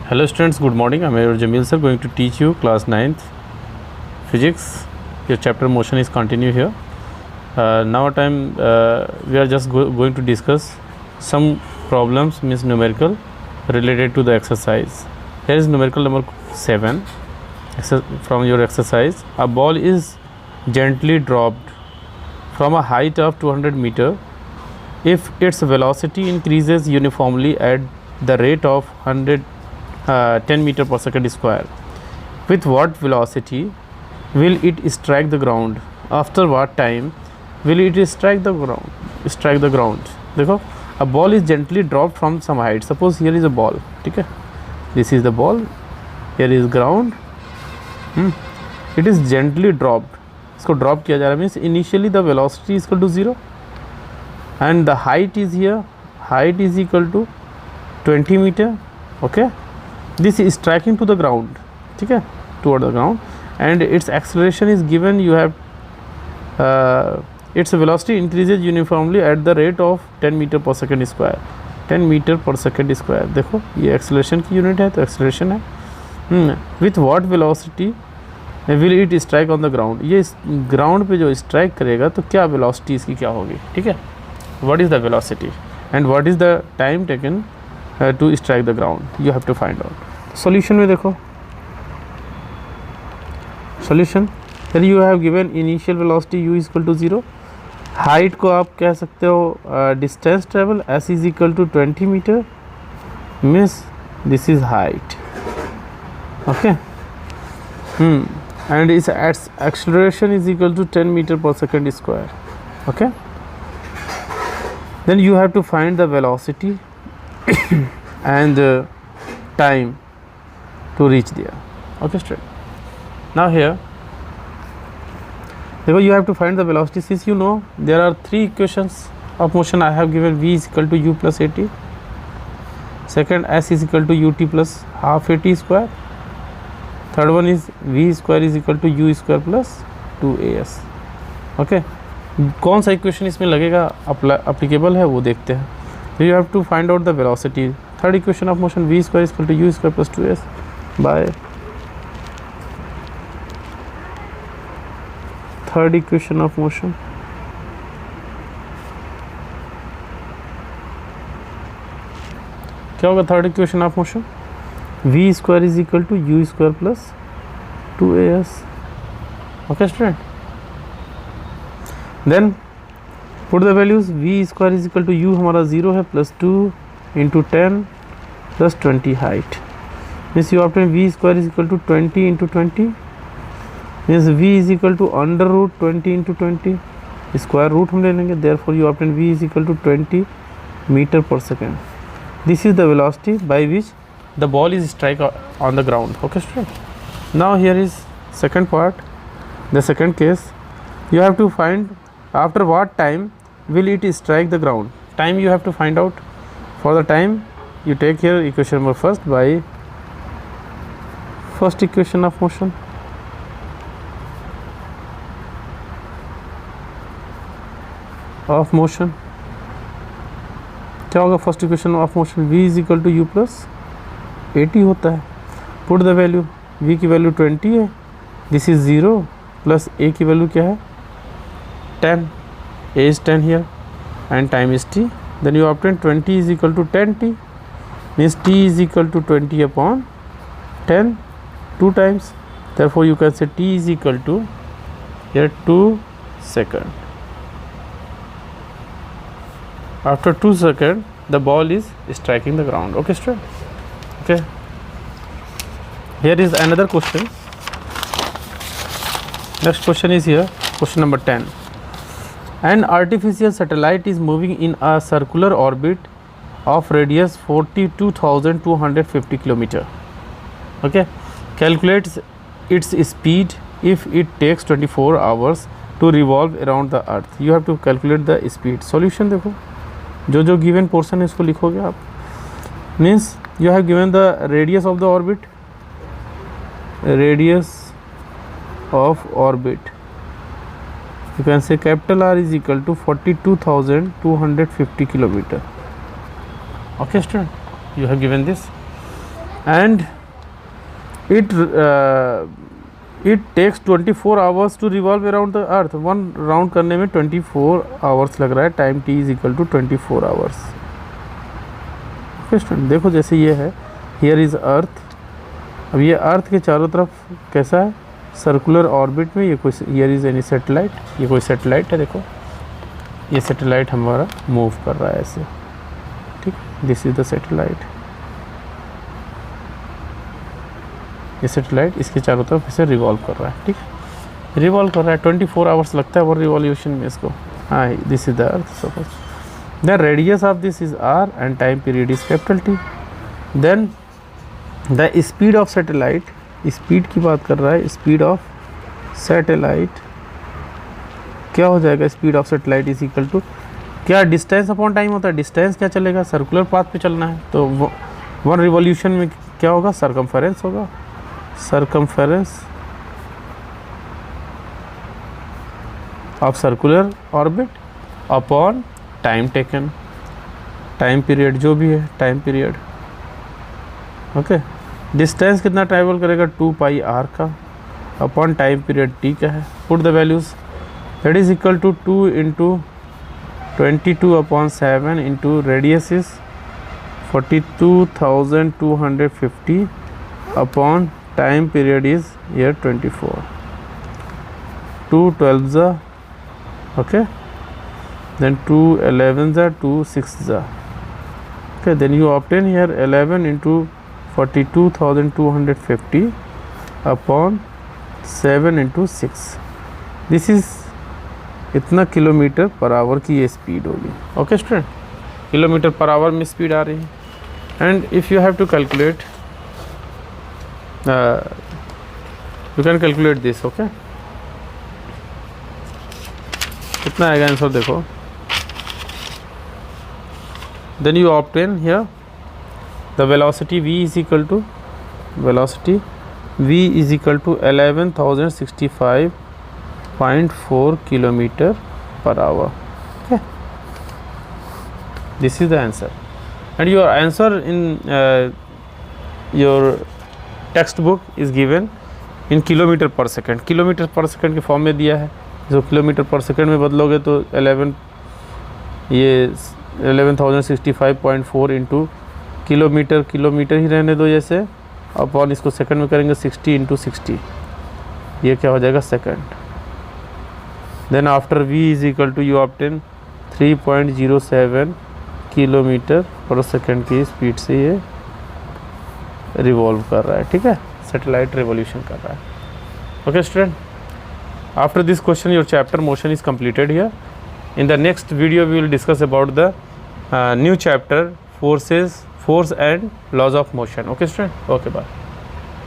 Hello students, good morning. I am Major Jamil sir, going to teach you class 9th physics. Your chapter motion is continue here. Now we are just going to discuss some problems, means numerical, related to the exercise. Here is numerical number 7 from your exercise. A ball is gently dropped from a height of 200 meter if its velocity increases uniformly at the rate of 10 meter per second square. With what velocity will it strike the ground? After what time will it strike the ground? देखो, a ball is gently dropped from some height. Suppose here is a ball, ठीक है? This is the ball. Here is ground. It is gently dropped. इसको drop किया जा रहा है, means initially the velocity is equal to 0 and the height is here. Height is equal to 20 meter. Okay. This is striking to the ground, ठीक है, toward the ground, and its acceleration is given. You have its velocity increases uniformly at the rate of 10 meter per second square. 10 meter per second square. देखो ये acceleration की unit है, तो acceleration है. With what velocity will it strike on the ground? ये ground पे जो strike करेगा तो क्या velocity इसकी क्या होगी, ठीक है? What is the velocity and what is the time taken to strike the ground? You have to find out. Solution में देखो, solution here you have given initial velocity u is equal to 0. height को आप कह सकते हो distance travel s is equal to 20 meter, means this is height. Okay. And its acceleration is equal to 10 meter per second square. Okay. Then you have to find the velocity and time to reach there. Okay, straight. Now here, you have to find the velocity. Since you know there are three equations of motion, I have given v is equal to u plus at. Second, s is equal to ut plus half at square. Third one is v square is equal to u square plus 2as. Okay. कौन सा equation इसमें लगेगा applicable है वो देखते हैं. You have to find out the velocity. Third equation of motion v square equal to u square plus 2s by third equation of motion. क्या होगा third equation of motion? v square is equal to u square plus 2as. Okay student. Then put the values. v square is equal to u हमारा 0 है plus 2 into 10 plus 20 height. Means you obtain v square is equal to 20 into 20, means v is equal to under root 20 into 20. Square root हम ले लेंगे. Therefore you obtain v is equal to 20 metre per second. This is the velocity by which the ball is strike on the ground. Okay student. Now here is second part, the second case. You have to find after what time will it strike the ground. Time you have to find out. For the time you take here equation number first by first equation of motion. Of motion क्या होगा? First equation of motion v is equal to u plus 80 होता है. Put the value. v की value 20 है. This is 0 plus a की value क्या है? 10. a is 10 here and time is t. Then you obtain 20 is equal to 10t, means t is equal to 20 upon 10 2 times. Therefore you can say t is equal to here 2 seconds. After 2 seconds the ball is striking the ground. Okay student. Okay, here is another question. Next question is here, question number 10. An artificial satellite is moving in a circular orbit of radius 42,250 km. Okay, calculates its speed if it takes 24 hours to revolve around the earth. You have to calculate the speed. Solution देखो, जो given portion है इसको लिखोगे आप. Means you have given the radius of the orbit. Radius of orbit. You can say capital R is equal to 42,250 kilometer. Okay student, you have given this. And it takes 24 hours to revolve around the earth. One round करने में 24 hours लग रहा है। Time T is equal to 24 hours. Student देखो जैसे ये है, here is अर्थ। अब ये अर्थ के चारों तरफ कैसा है, सर्कुलर ऑर्बिट में। ये कोई, हियर इज़ एनी सैटेलाइट, ये कोई सैटेलाइट है। देखो ये सैटेलाइट हमारा मूव कर रहा है ऐसे, ठीक। This is the satellite. ये सैटेलाइट इसके चारों तरफ इसे रिवॉल्व कर रहा है, ठीक। रिवॉल्व कर रहा है, 24 आवर्स लगता है वो रिवॉल्यूशन में इसको। हाँ, this is the earth suppose. The radius of this is R and time period is capital T. Then the speed of satellite, speed की बात कर रहा है। स्पीड ऑफ सैटेलाइट क्या हो जाएगा, speed of satellite is equal to, क्या distance upon time होता है। डिस्टेंस क्या चलेगा, सर्कुलर पाथ पे चलना है, तो वन रिवॉल्यूशन में क्या होगा, सरकमफेरेंस होगा। Circumference of circular orbit upon time taken, time period जो भी है, टाइम पीरियड। ओके, डिस्टेंस कितना ट्रैवल करेगा, 2 पाई आर का, अपॉन टाइम पीरियड टी का है। Put the values, that is equal to 2 into 22/7 into radius is 42,250 upon time period is here 24. 2 12s are, okay, then 2 11s are, 2 6s are, okay, then you obtain here 11 into 42,250 upon 7 into 6. this is इतना kilometre per hour की ये speed होगी। Okay student, kilometre per hour में speed आ रही है। And if you have to calculate, you can calculate this, okay। कितना आएगा आंसर देखो। then you obtain here the velocity v is equal to, velocity v is equal to 11,065.4 kilometer per hour, okay। this is the answer, and your answer in your textbook is given in kilometre per second. Kilometre per second के form में दिया है, जो kilometre per second में बदलोगे तो 11,065.4 into kilometre, kilometre ही रहने दो जैसे, अपॉन इसको सेकंड में करेंगे 60 इंटू 60, ये क्या हो जाएगा second. Then after v is equal to you obtain 3.07 kilometre per second की स्पीड से ये रिवॉल्व कर रहा है, ठीक है, सैटेलाइट रिवॉल्यूशन कर रहा है। Okay student, after this question your chapter motion is completed here. In the next video we will discuss about the new chapter force and laws of motion. Okay student, okay, bye.